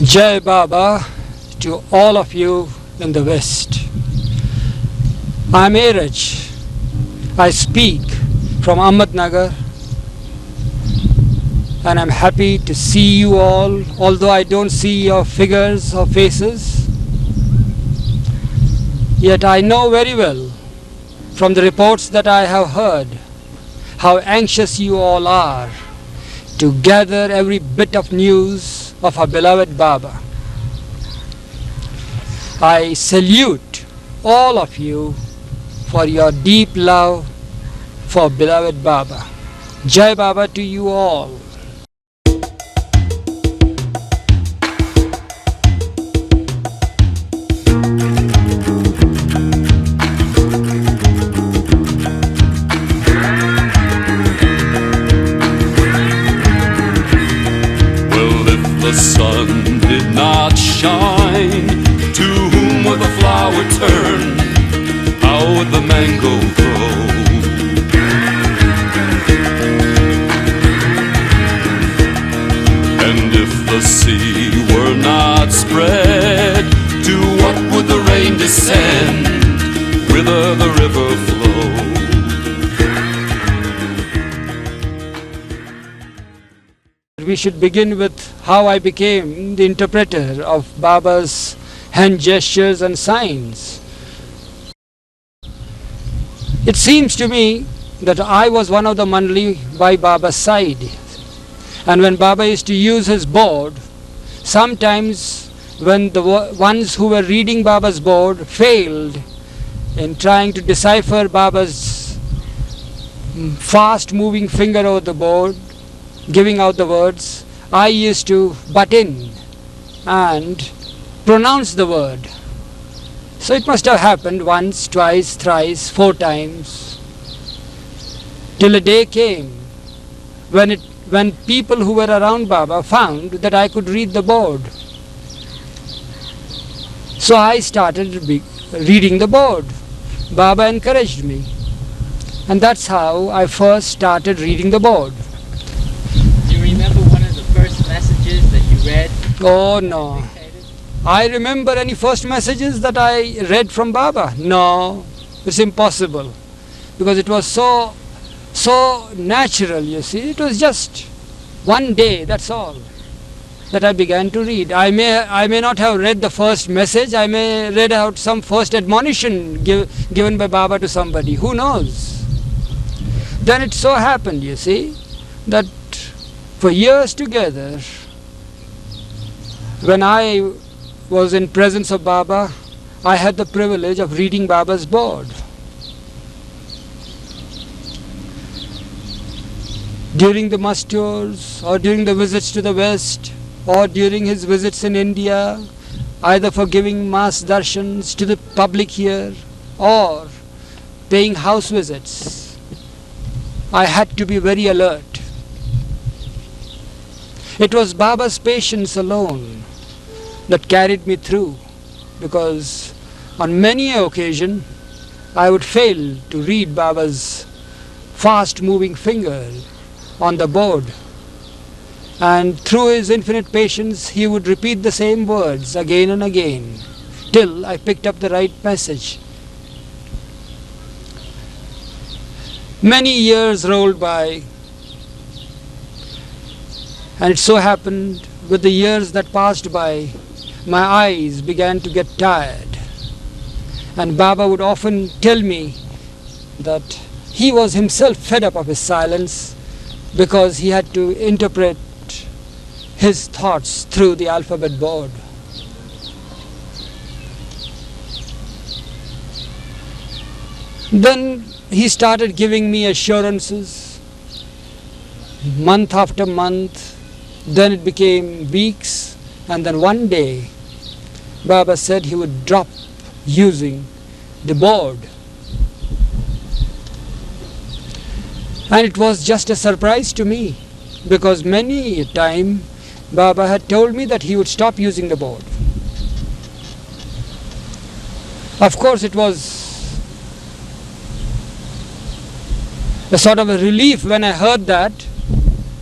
Jai Baba to all of you in the West. I am Eruch. I speak from Ahmednagar, and I am happy to see you all, although I don't see your figures or faces. Yet I know very well from the reports that I have heard how anxious you all are to gather every bit of news of our beloved Baba. I salute all of you for your deep love for beloved Baba. Jai Baba to you all. The sun did not shine, to whom would the flower turn? How would the mango grow? And if the sea were not spread, to what would the rain descend? Whither the river flow? We should begin with how I became the interpreter of Baba's hand gestures and signs. It seems to me that I was one of the mandali by Baba's side, and when Baba used to use his board, sometimes when the ones who were reading Baba's board failed in trying to decipher Baba's fast moving finger over the board, giving out the words, I used to butt in and pronounce the word. So it must have happened once, twice, thrice, 4 times, till a day came when people who were around Baba found that I could read the board. So I started reading the board. Baba encouraged me, and that's how I first started reading the board. Remember one of the first messages that you read? Oh no. I remember any first messages that I read from Baba? No, it's impossible, because it was so natural, you see. It was just one day, that's all, that I began to read. I may not have read the first message, I may read out some first admonition given by Baba to somebody, who knows. Then it so happened, you see, that for years together, when I was in presence of Baba, I had the privilege of reading Baba's board. During the Must tours, or during the visits to the West, or during his visits in India, either for giving mass darshans to the public here, or paying house visits, I had to be very alert. It was Baba's patience alone that carried me through, because on many an occasion I would fail to read Baba's fast moving finger on the board, and through his infinite patience he would repeat the same words again and again till I picked up the right message. Many years rolled by, and it so happened with the years that passed by, my eyes began to get tired, and Baba would often tell me that he was himself fed up of his silence, because he had to interpret his thoughts through the alphabet board. Then he started giving me assurances, month after month. Then it became weeks, and then one day Baba said he would drop using the board. And it was just a surprise to me, because many a time Baba had told me that he would stop using the board. Of course, it was a sort of a relief when I heard that.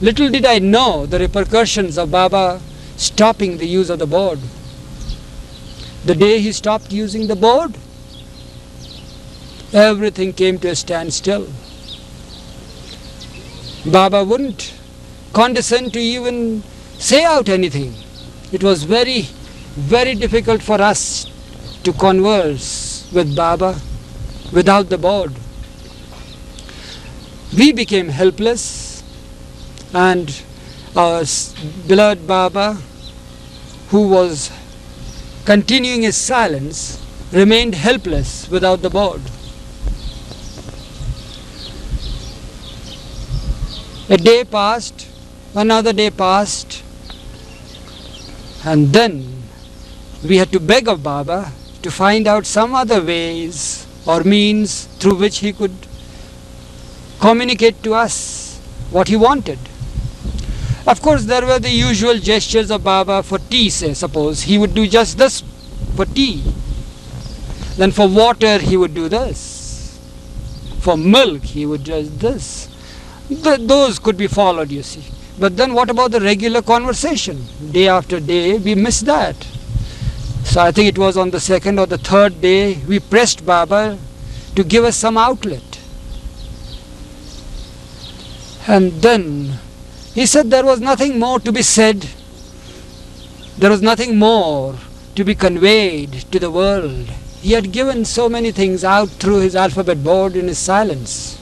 Little did I know the repercussions of Baba stopping the use of the board. The day he stopped using the board, everything came to a standstill. Baba wouldn't condescend to even say out anything. It was very, very difficult for us to converse with Baba without the board. We became helpless, and our beloved Baba, who was continuing his silence, remained helpless without the board. A day passed, another day passed, and then we had to beg of Baba to find out some other ways or means through which he could communicate to us what he wanted. Of course, there were the usual gestures of Baba for tea, say, suppose. He would do just this for tea. Then for water, he would do this. For milk, he would just this. Those could be followed, you see. But then what about the regular conversation? Day after day, we missed that. So I think it was on the second or the third day, we pressed Baba to give us some outlet. And then he said there was nothing more to be said. There was nothing more to be conveyed to the world. He had given so many things out through his alphabet board in his silence.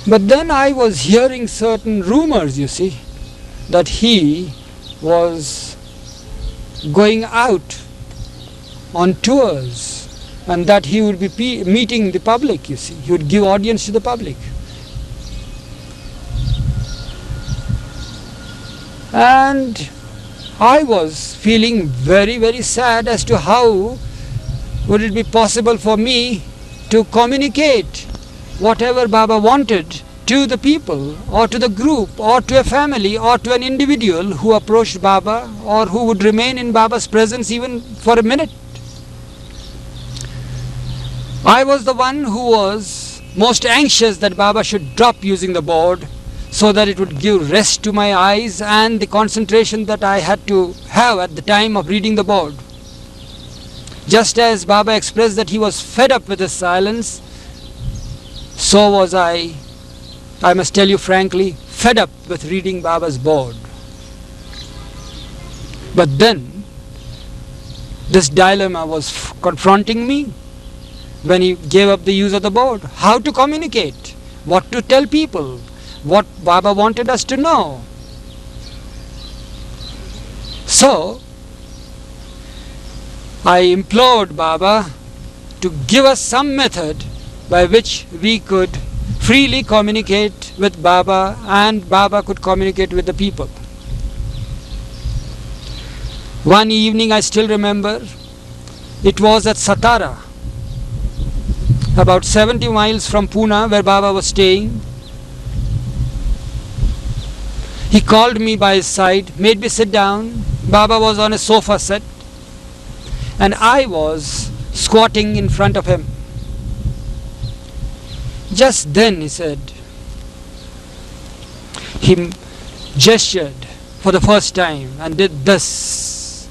But then I was hearing certain rumors, you see, that he was going out on tours and that he would be meeting the public, you see. He would give audience to the public. And I was feeling very, very sad as to how would it be possible for me to communicate whatever Baba wanted to the people or to the group or to a family or to an individual who approached Baba or who would remain in Baba's presence even for a minute. I was the one who was most anxious that Baba should drop using the board so that it would give rest to my eyes and the concentration that I had to have at the time of reading the board. Just as Baba expressed that he was fed up with his silence, so was I must tell you frankly, fed up with reading Baba's board. But then, this dilemma was confronting me when he gave up the use of the board. How to communicate, what to tell people, what Baba wanted us to know. So, I implored Baba to give us some method by which we could freely communicate with Baba and Baba could communicate with the people. One evening I still remember, it was at Satara, about 70 miles from Pune where Baba was staying. He called me by his side, made me sit down. Baba was on a sofa set and I was squatting in front of him. Just then he said, he gestured for the first time and did this,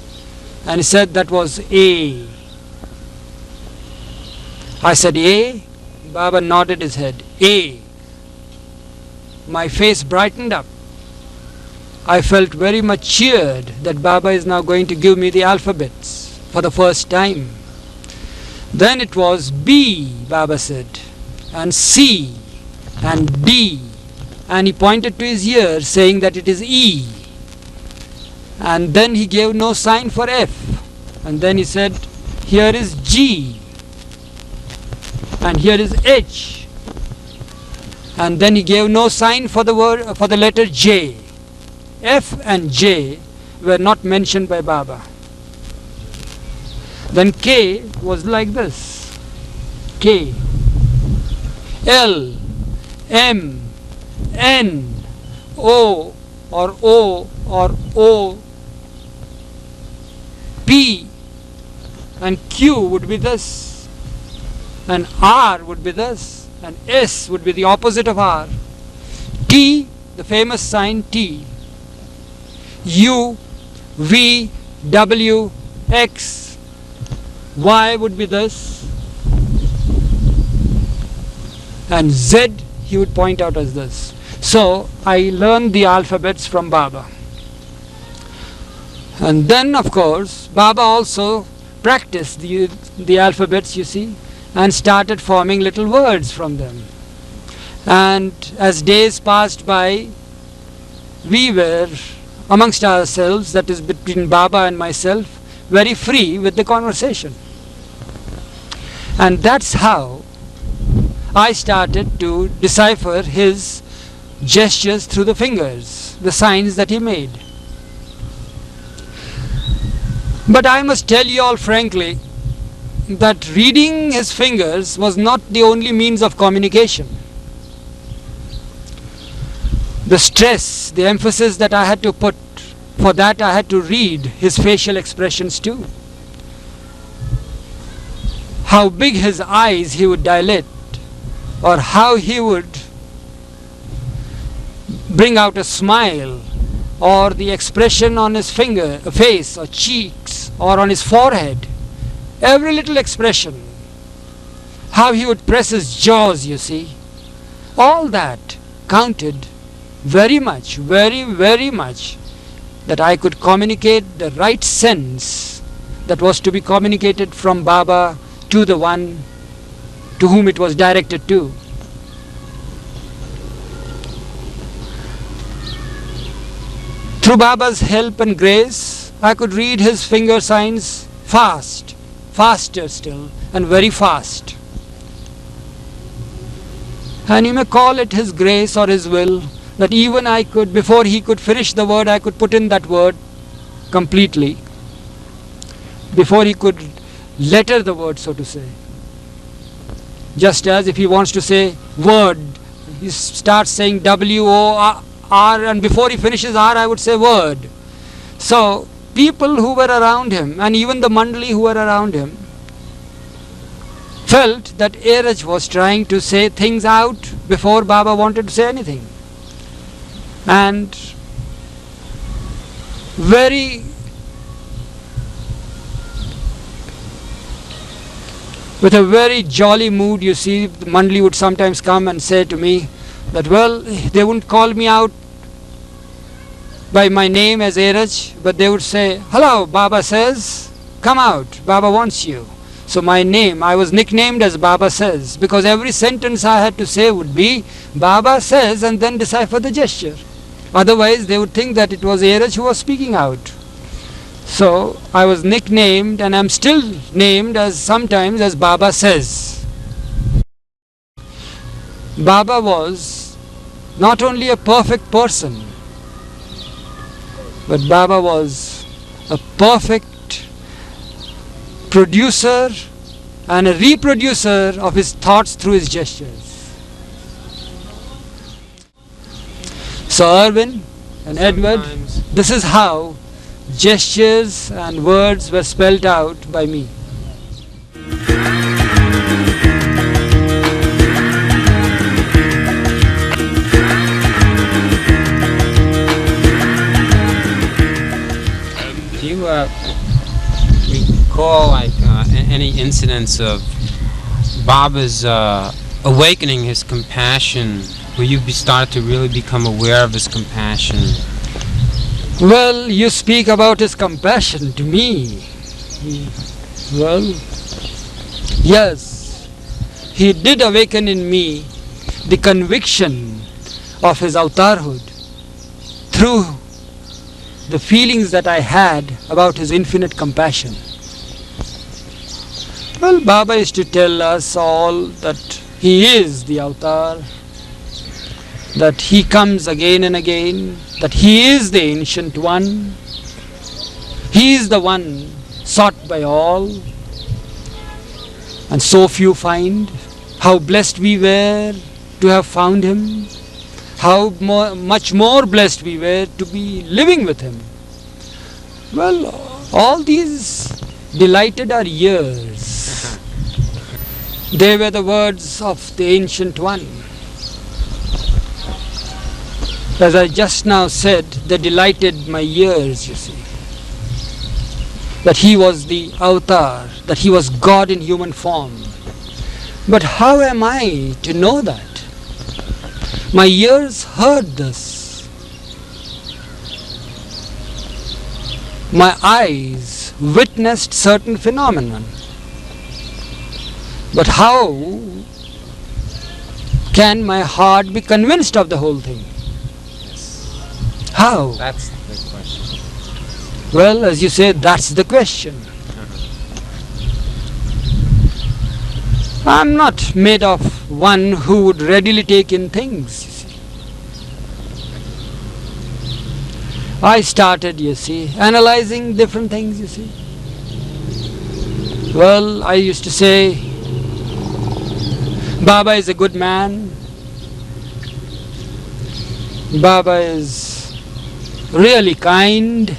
and he said that was A. I said A. Baba nodded his head. A. My face brightened up. I felt very much cheered that Baba is now going to give me the alphabets for the first time. Then it was B, Baba said, and C and D, and he pointed to his ear saying that it is E, and then he gave no sign for F, and then he said here is G and here is H, and then he gave no sign for the letter J. F and J were not mentioned by Baba. Then K was like this, K, L, M, N, O or O, P and Q would be this, and R would be this, and S would be the opposite of R. T, the famous sign T. U, V, W, X, Y would be this, and Z he would point out as this. So I learned the alphabets from Baba. And then of course Baba also practiced the alphabets, you see, and started forming little words from them. And as days passed by, we were amongst ourselves, that is between Baba and myself, very free with the conversation. And that's how I started to decipher his gestures through the fingers, the signs that he made. But I must tell you all frankly that reading his fingers was not the only means of communication. The stress, the emphasis that I had to put, for that I had to read his facial expressions too. How big his eyes he would dilate, or how he would bring out a smile, or the expression on his face or cheeks or on his forehead. Every little expression. How he would press his jaws, you see. All that counted very much, very much, that I could communicate the right sense that was to be communicated from Baba to the one to whom it was directed to. Through Baba's help and grace, I could read his finger signs fast, faster still, and very fast. And you may call it his grace or his will, that even I could, before he could finish the word, I could put in that word completely. Before he could letter the word, so to say. Just as if he wants to say word, he starts saying W-O-R, and before he finishes R, I would say word. So people who were around him, and even the mandali who were around him, felt that Eruch was trying to say things out before Baba wanted to say anything. And with a very jolly mood, you see, the mandali would sometimes come and say to me that, well, they wouldn't call me out by my name as Eruch, but they would say, hello, Baba says, come out, Baba wants you. So my name, I was nicknamed as Baba says, because every sentence I had to say would be Baba says and then decipher the gesture. Otherwise they would think that it was Eruch who was speaking out. So I was nicknamed, and I'm still named as sometimes as Baba says. Baba was not only a perfect person, but Baba was a perfect producer and a reproducer of his thoughts through his gestures. So Erwin and Edward, this is how gestures and words were spelled out by me. Do you recall any incidents of Baba's awakening his compassion, where you started to really become aware of his compassion? Well, you speak about his compassion to me. Well, yes, he did awaken in me the conviction of his avatarhood through the feelings that I had about his infinite compassion. Well, Baba is to tell us all that he is the avatar, that he comes again and again, that he is the ancient one, he is the one sought by all, and so few find. How blessed we were to have found him, how much more blessed we were to be living with him. Well, all these delighted our ears. They were the words of the ancient one. As I just now said, they delighted my ears, you see. That he was the avatar, that he was God in human form. But how am I to know that? My ears heard this. My eyes witnessed certain phenomenon. But how can my heart be convinced of the whole thing? How? That's the question. Well, as you say, that's the question. I'm not made of one who would readily take in things, you see. I started, you see, analyzing different things, you see. Well, I used to say, Baba is a good man. Baba is really kind.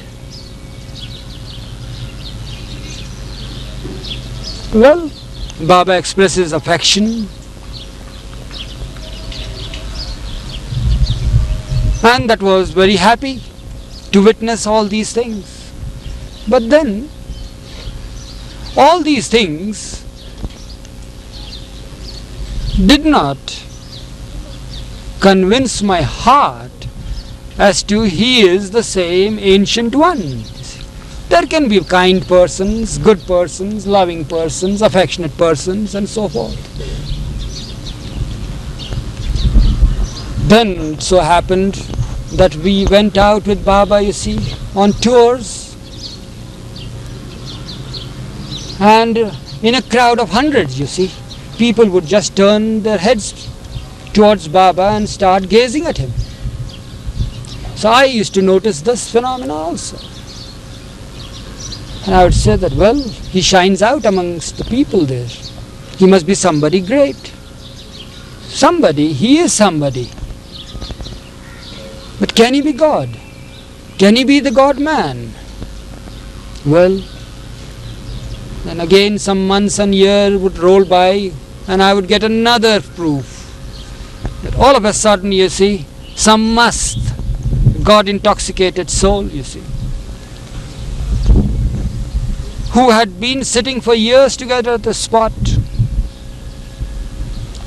Well, Baba expresses affection. And that was very happy to witness all these things. But then, all these things did not convince my heart as to he is the same ancient one. There can be kind persons, good persons, loving persons, affectionate persons, and so forth. Then it so happened that we went out with Baba, you see, on tours, and in a crowd of hundreds, you see, people would just turn their heads towards Baba and start gazing at him. So I used to notice this phenomena also. And I would say that, well, he shines out amongst the people there. He must be somebody great. Somebody, he is somebody. But can he be God? Can he be the God-man? Well, then again some months and years would roll by and I would get another proof. That all of a sudden, you see, some must, God-intoxicated soul, you see, who had been sitting for years together at the spot,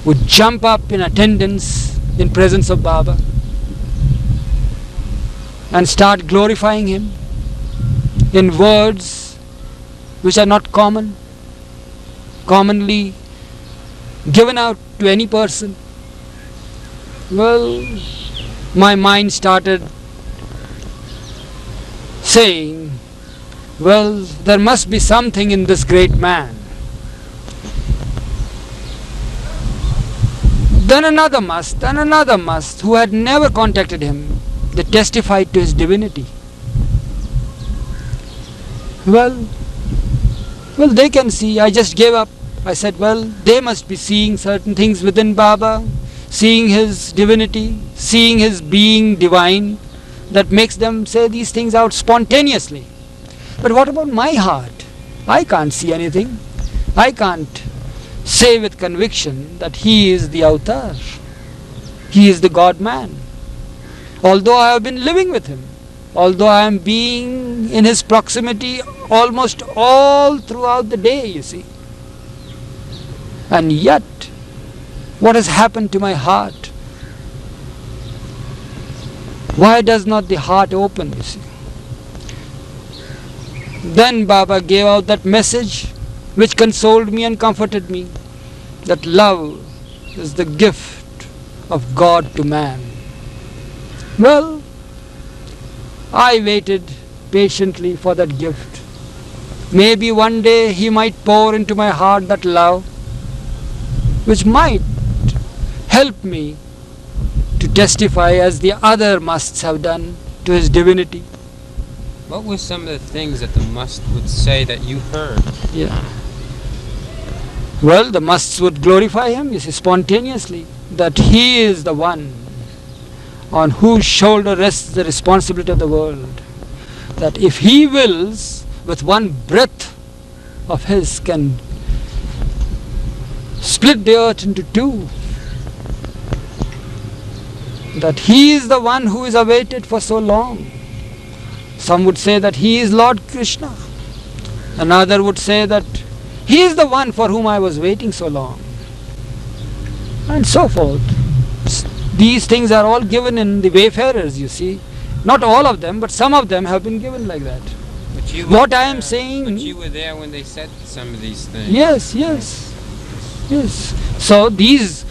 would jump up in attendance in presence of Baba and start glorifying him in words which are not commonly given out to any person. Well, my mind started saying, well, there must be something in this great man. Then another must, and another must, who had never contacted him, they testified to his divinity. Well, they can see. I just gave up. I said, well, they must be seeing certain things within Baba, seeing his divinity, seeing his being divine, that makes them say these things out spontaneously. But what about my heart? I can't see anything. I can't say with conviction that he is the avatar. He is the God-man. Although I have been living with him, although I am being in his proximity almost all throughout the day, you see. And yet, what has happened to my heart? Why does not the heart open, you see? Then Baba gave out that message which consoled me and comforted me, that love is the gift of God to man. Well, I waited patiently for that gift. Maybe one day he might pour into my heart that love which might help me to testify as the other musts have done to his divinity. What were some of the things that the must would say that you heard? Yeah. Well, the musts would glorify him, you see, spontaneously, that he is the one on whose shoulder rests the responsibility of the world. That if he wills, with one breath of his can split the earth into two. that he is the one who is awaited for so long. Some would say that he is Lord Krishna. Another would say that he is the one for whom I was waiting so long. And so forth. These things are all given in the Wayfarers, you see. Not all of them, but some of them have been given like that. But you What were I am there- saying- But you were there when they said some of these things. Yes, yes, yes. So these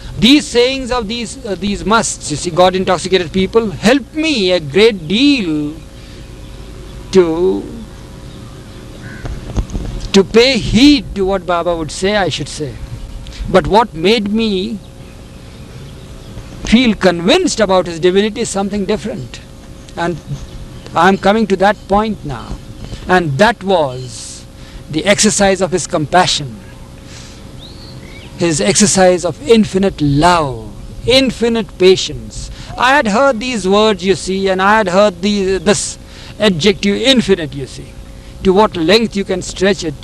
sayings of these musts, you see, God intoxicated people, help me a great deal to pay heed to what Baba would say, I should say. But what made me feel convinced about his divinity is something different. And I am coming to that point now. And that was the exercise of his compassion, his exercise of infinite love, infinite patience. I had heard these words, you see, and I had heard this adjective infinite, you see. To what length you can stretch it,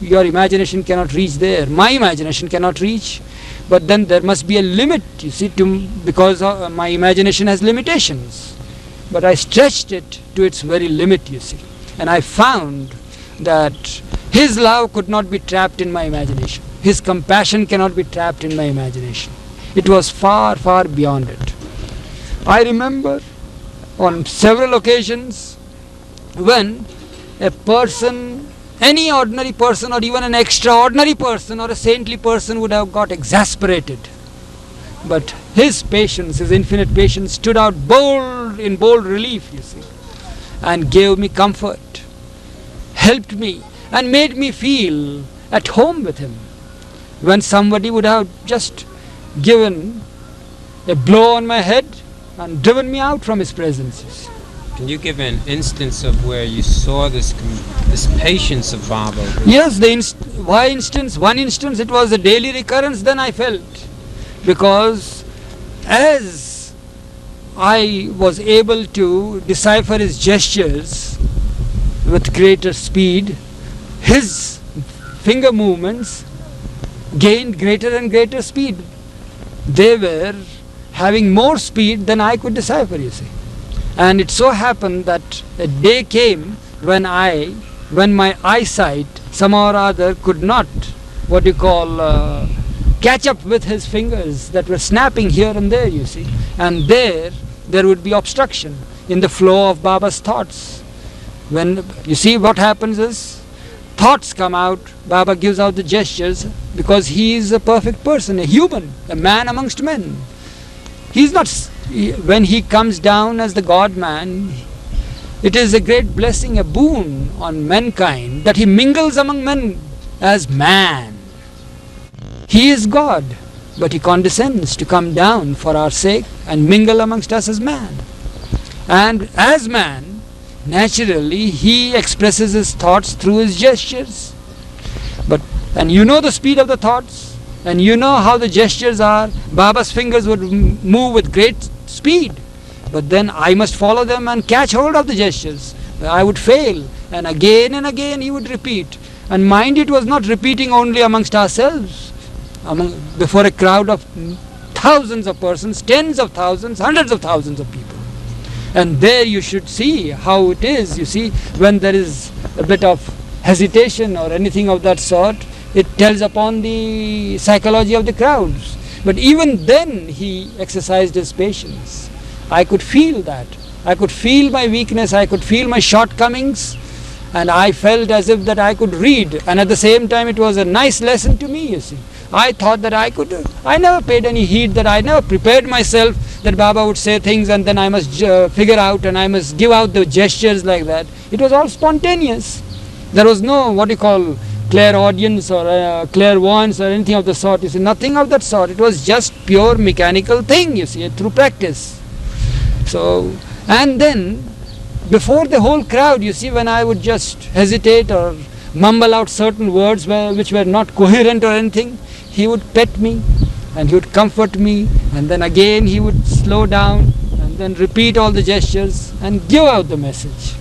your imagination cannot reach there. My imagination cannot reach. But then there must be a limit, you see, because my imagination has limitations. But I stretched it to its very limit, you see. And I found that his love could not be trapped in my imagination. His compassion cannot be trapped in my imagination. It was far, far beyond it. I remember on several occasions when a person, any ordinary person or even an extraordinary person or a saintly person would have got exasperated. But his patience, his infinite patience stood out in bold relief, you see, and gave me comfort, helped me and made me feel at home with him. When somebody would have just given a blow on my head and driven me out from his presence, you see. Can you give an instance of where you saw this patience of Baba? Yes, one instance it was a daily recurrence, then I felt. Because as I was able to decipher his gestures with greater speed, his finger movements gained greater and greater speed. They were having more speed than I could decipher, you see. And it so happened that a day came when my eyesight somehow or other could not, catch up with his fingers that were snapping here and there, you see. And there would be obstruction in the flow of Baba's thoughts. When, you see, what happens is, thoughts come out, Baba gives out the gestures, because he is a perfect person, a human, a man amongst men. He's not, when he comes down as the God-man, it is a great blessing, a boon on mankind, that he mingles among men as man. He is God, but he condescends to come down for our sake and mingle amongst us as man. And as man, naturally, he expresses his thoughts through his gestures. And you know the speed of the thoughts, and you know how the gestures are. Baba's fingers would move with great speed, but then I must follow them and catch hold of the gestures. I would fail, and again he would repeat. And mind, it was not repeating only amongst ourselves, before a crowd of thousands of persons, tens of thousands, hundreds of thousands of people. And there you should see how it is, you see, when there is a bit of hesitation or anything of that sort, it tells upon the psychology of the crowds. But even then he exercised his patience. I could feel that. I could feel my weakness, I could feel my shortcomings, and I felt as if that I could read. And at the same time it was a nice lesson to me, you see. I thought that I never paid any heed, that I never prepared myself that Baba would say things and then I must figure out and I must give out the gestures like that. It was all spontaneous. There was no, clairaudience or clairvoyance or anything of the sort, you see, nothing of that sort. It was just pure mechanical thing, you see, through practice. So, and then before the whole crowd, you see, when I would just hesitate or mumble out certain words which were not coherent or anything, he would pet me and he would comfort me, and then again he would slow down and then repeat all the gestures and give out the message.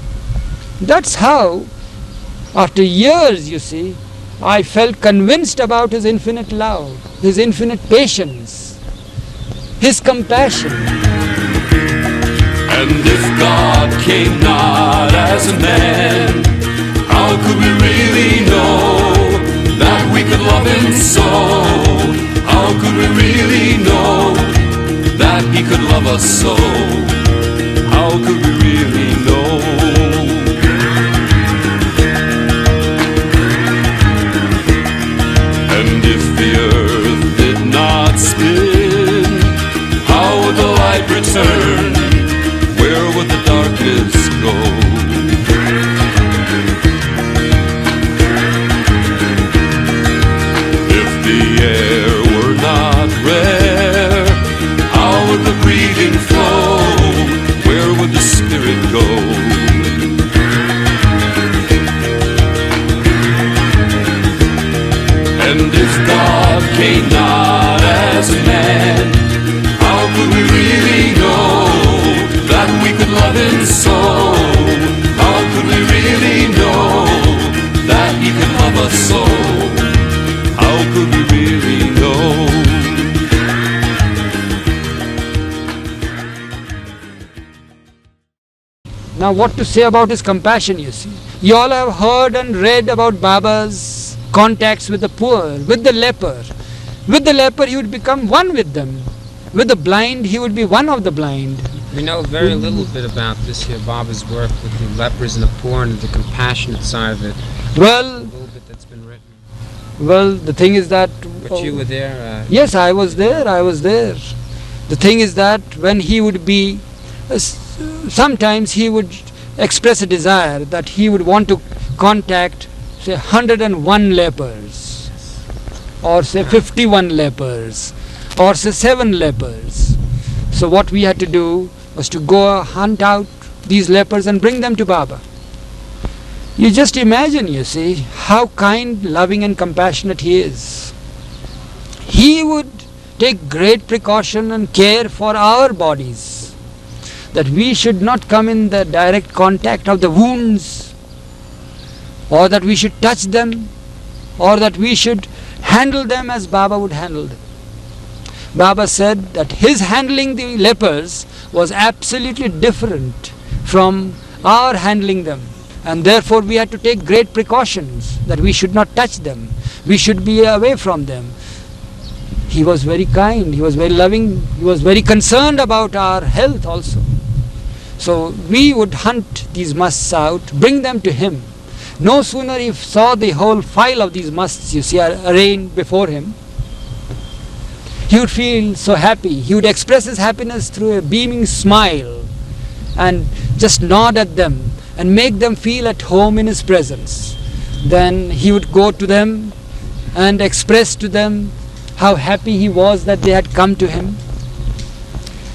That's how, after years, you see, I felt convinced about his infinite love, his infinite patience, his compassion. And if God came not as a man, how could we really know that we could love him so? How could we really know that he could love us so? How could we really know? And if the earth did not spin, how would the light return? Where would the darkness go? If the air were not rare, how would the breathing flow? Where would the spirit go? And if God came not as a man, how could we really know that we could love him so? How could we really know that he could love us so? How could we really know? Now what to say about his compassion, you see. You all have heard and read about Baba's contacts with the poor, with the leper. With the leper he would become one with them. With the blind he would be one of the blind. We know very little bit about this here, Baba's work with the lepers and the poor and the compassionate side of it. Well, A little bit that's been written. well, the thing is that... But you were there. Yes, I was there. The thing is that when he would be... sometimes he would express a desire that he would want to contact, say, 101 lepers, or say 51 lepers, or say 7 lepers. So what we had to do was to go hunt out these lepers and bring them to Baba. You just imagine, you see, how kind, loving and compassionate he is. He would take great precaution and care for our bodies, that we should not come in the direct contact of the wounds, or that we should touch them, or that we should handle them as Baba would handle them. Baba said that his handling the lepers was absolutely different from our handling them, and therefore we had to take great precautions that we should not touch them, we should be away from them. He was very kind, he was very loving, he was very concerned about our health also. So we would hunt these musts out, bring them to him. No sooner he saw the whole file of these musts, you see, arranged before him, he would feel so happy. He would express his happiness through a beaming smile and just nod at them and make them feel at home in his presence. Then he would go to them and express to them how happy he was that they had come to him.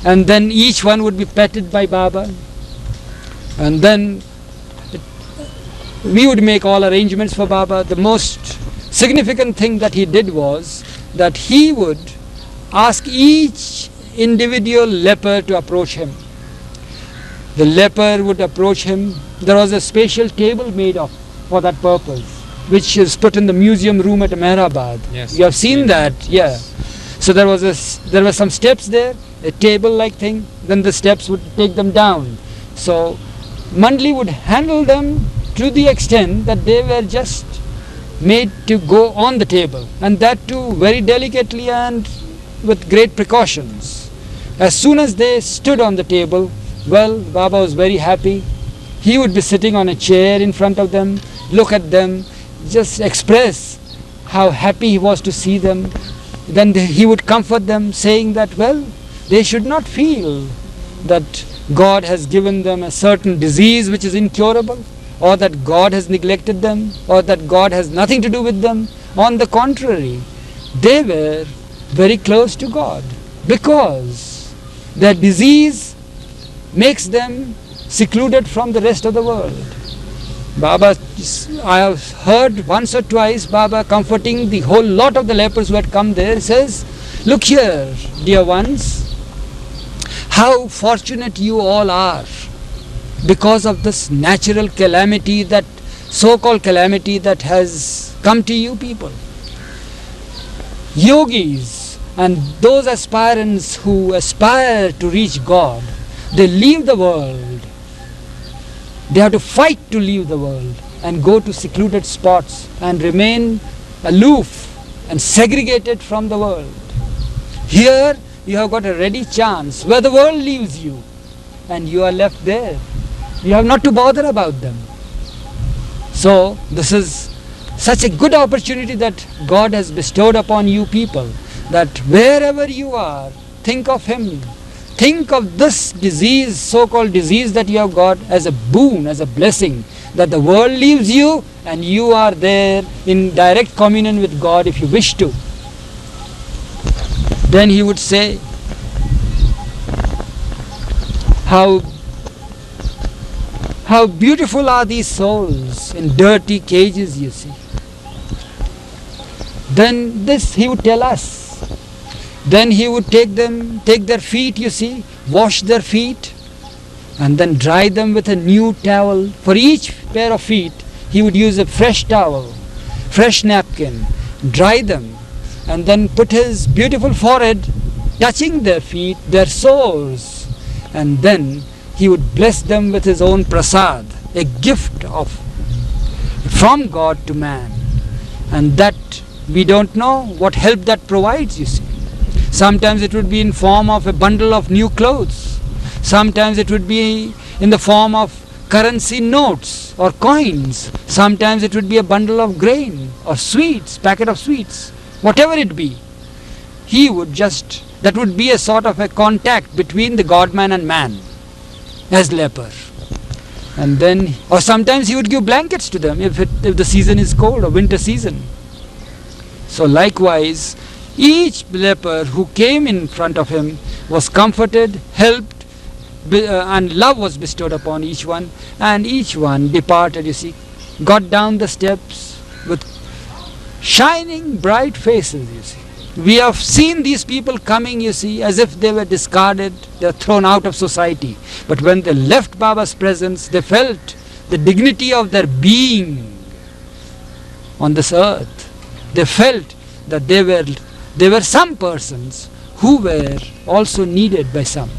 And then each one would be petted by Baba. And then we would make all arrangements for Baba. The most significant thing that he did was that he would ask each individual leper to approach him. The leper would approach him. There was a special table made up for that purpose, which is put in the museum room at Mehrabad. Yes. You have seen that, yeah. So there were some steps there, a table-like thing. Then the steps would take them down. So Mandli would handle them to the extent that they were just made to go on the table, and that too very delicately and with great precautions. As soon as they stood on the table, well, Baba was very happy. He would be sitting on a chair in front of them, look at them, just express how happy he was to see them. Then he would comfort them, saying that, well, they should not feel that God has given them a certain disease which is incurable, or that God has neglected them, or that God has nothing to do with them. On the contrary, they were very close to God, because their disease makes them secluded from the rest of the world. Baba, I have heard once or twice Baba comforting the whole lot of the lepers who had come there. He says, look here, dear ones, how fortunate you all are because of this natural calamity, that so-called calamity that has come to you people. Yogis and those aspirants who aspire to reach God, They leave the world. They have to fight to leave the world and go to secluded spots and remain aloof and segregated from the world. Here you have got a ready chance where the world leaves you and you are left there. You have not to bother about them. So this is such a good opportunity that God has bestowed upon you people, that wherever you are, think of Him. Think of this disease, so-called disease that you have got, as a boon, as a blessing, that the world leaves you and you are there in direct communion with God if you wish to. Then he would say, how beautiful are these souls in dirty cages, you see. Then this he would tell us. Then he would take their feet, you see, wash their feet, and then dry them with a new towel. For each pair of feet, he would use a fresh towel, fresh napkin, dry them, and then put his beautiful forehead touching their feet, their soles, and then he would bless them with his own prasad, a gift from God to man. And that we don't know what help that provides, you see. Sometimes it would be in form of a bundle of new clothes. Sometimes it would be in the form of currency notes or coins. Sometimes it would be a bundle of grain or sweets, packet of sweets, whatever it be. That would be a sort of a contact between the God-man and man as leper. And then, or sometimes he would give blankets to them if the season is cold or winter season. So likewise, each leper who came in front of him was comforted, helped, and love was bestowed upon each one, and each one departed, you see, got down the steps with shining bright faces, you see. We have seen these people coming, you see, as if they were discarded, they were thrown out of society. But when they left Baba's presence, they felt the dignity of their being on this earth. They felt that they were some persons who were also needed by some.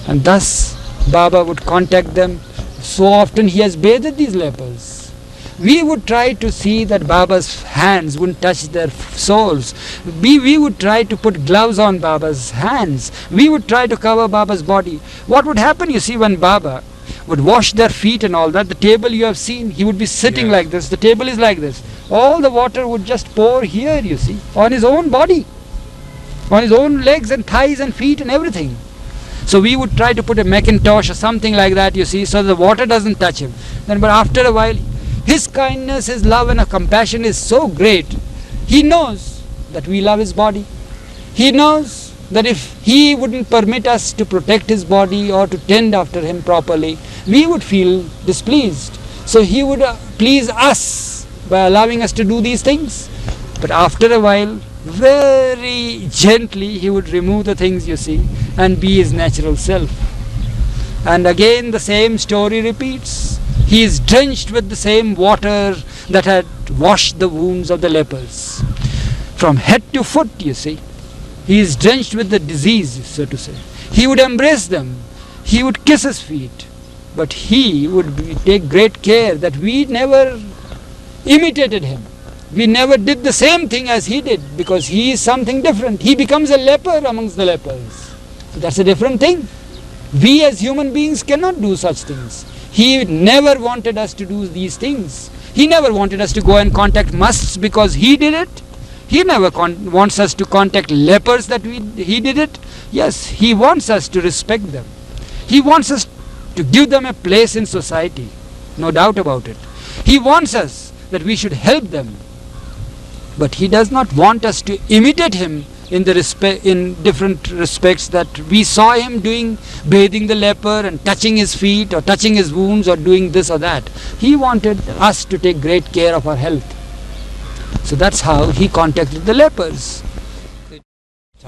And thus Baba would contact them. So often he has bathed these lepers. We would try to see that Baba's hands wouldn't touch their soles. We would try to put gloves on Baba's hands. We would try to cover Baba's body. What would happen, you see, when Baba would wash their feet and all that, the table you have seen, he would be sitting like this, the table is like this. All the water would just pour here, you see, on his own body, on his own legs and thighs and feet and everything. So we would try to put a Macintosh or something like that, you see, so the water doesn't touch him. But after a while, his kindness, his love and compassion is so great. He knows that we love his body. He knows that if he wouldn't permit us to protect his body or to tend after him properly, we would feel displeased. So he would please us by allowing us to do these things. But after a while, very gently he would remove the things, you see, and be his natural self. And again the same story repeats. He is drenched with the same water that had washed the wounds of the lepers. From head to foot, you see, he is drenched with the disease, so to say. He would embrace them. He would kiss his feet. But he would take great care that we never imitated him. We never did the same thing as he did, because he is something different. He becomes a leper amongst the lepers. So that's a different thing. We as human beings cannot do such things. He never wanted us to do these things. He never wanted us to go and contact musts because he did it. He never wants us to contact lepers that he did it. Yes, he wants us to respect them. He wants us to give them a place in society. No doubt about it. He wants us that we should help them. But he does not want us to imitate him in different respects, that we saw him bathing the leper and touching his feet or touching his wounds or doing this or that. He wanted us to take great care of our health. So that's how he contacted the lepers.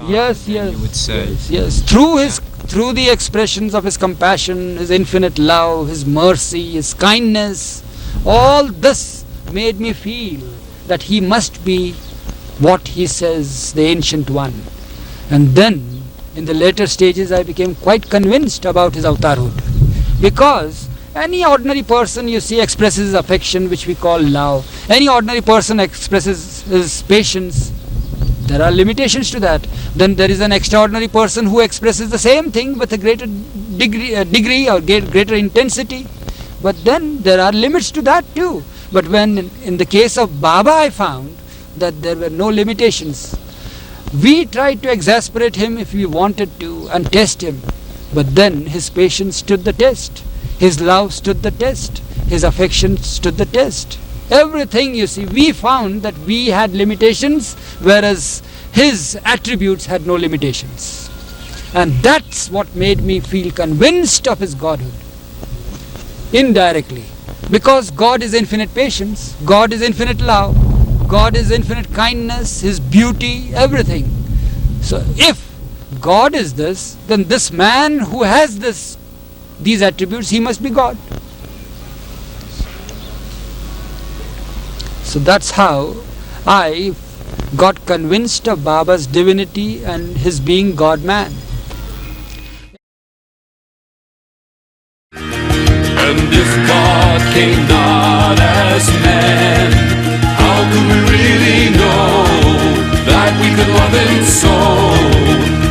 Yes. You would say. Yes. Through the expressions of his compassion, his infinite love, his mercy, his kindness, all this made me feel that he must be what he says, the Ancient One. And then in the later stages I became quite convinced about his avatarhood. Because any ordinary person you see expresses affection, which we call love. Any ordinary person expresses his patience. There are limitations to that. Then there is an extraordinary person who expresses the same thing with a greater degree or greater intensity. But then there are limits to that too. But when in the case of Baba I found that there were no limitations. We tried to exasperate him if we wanted to and test him. But then his patience stood the test. His love stood the test. His affection stood the test. Everything, you see, we found that we had limitations, whereas his attributes had no limitations. And that's what made me feel convinced of his Godhood. Indirectly. Because God is infinite patience, God is infinite love, God is infinite kindness, his beauty, everything. So if God is this, then this man who has these attributes, he must be God. So that's how I got convinced of Baba's divinity and his being God-man. And if God came not as man, how could we really know that we could love him so?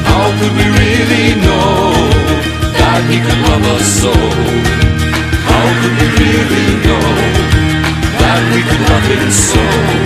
How could we really know that he could love us so? How could we really know that we could love him so?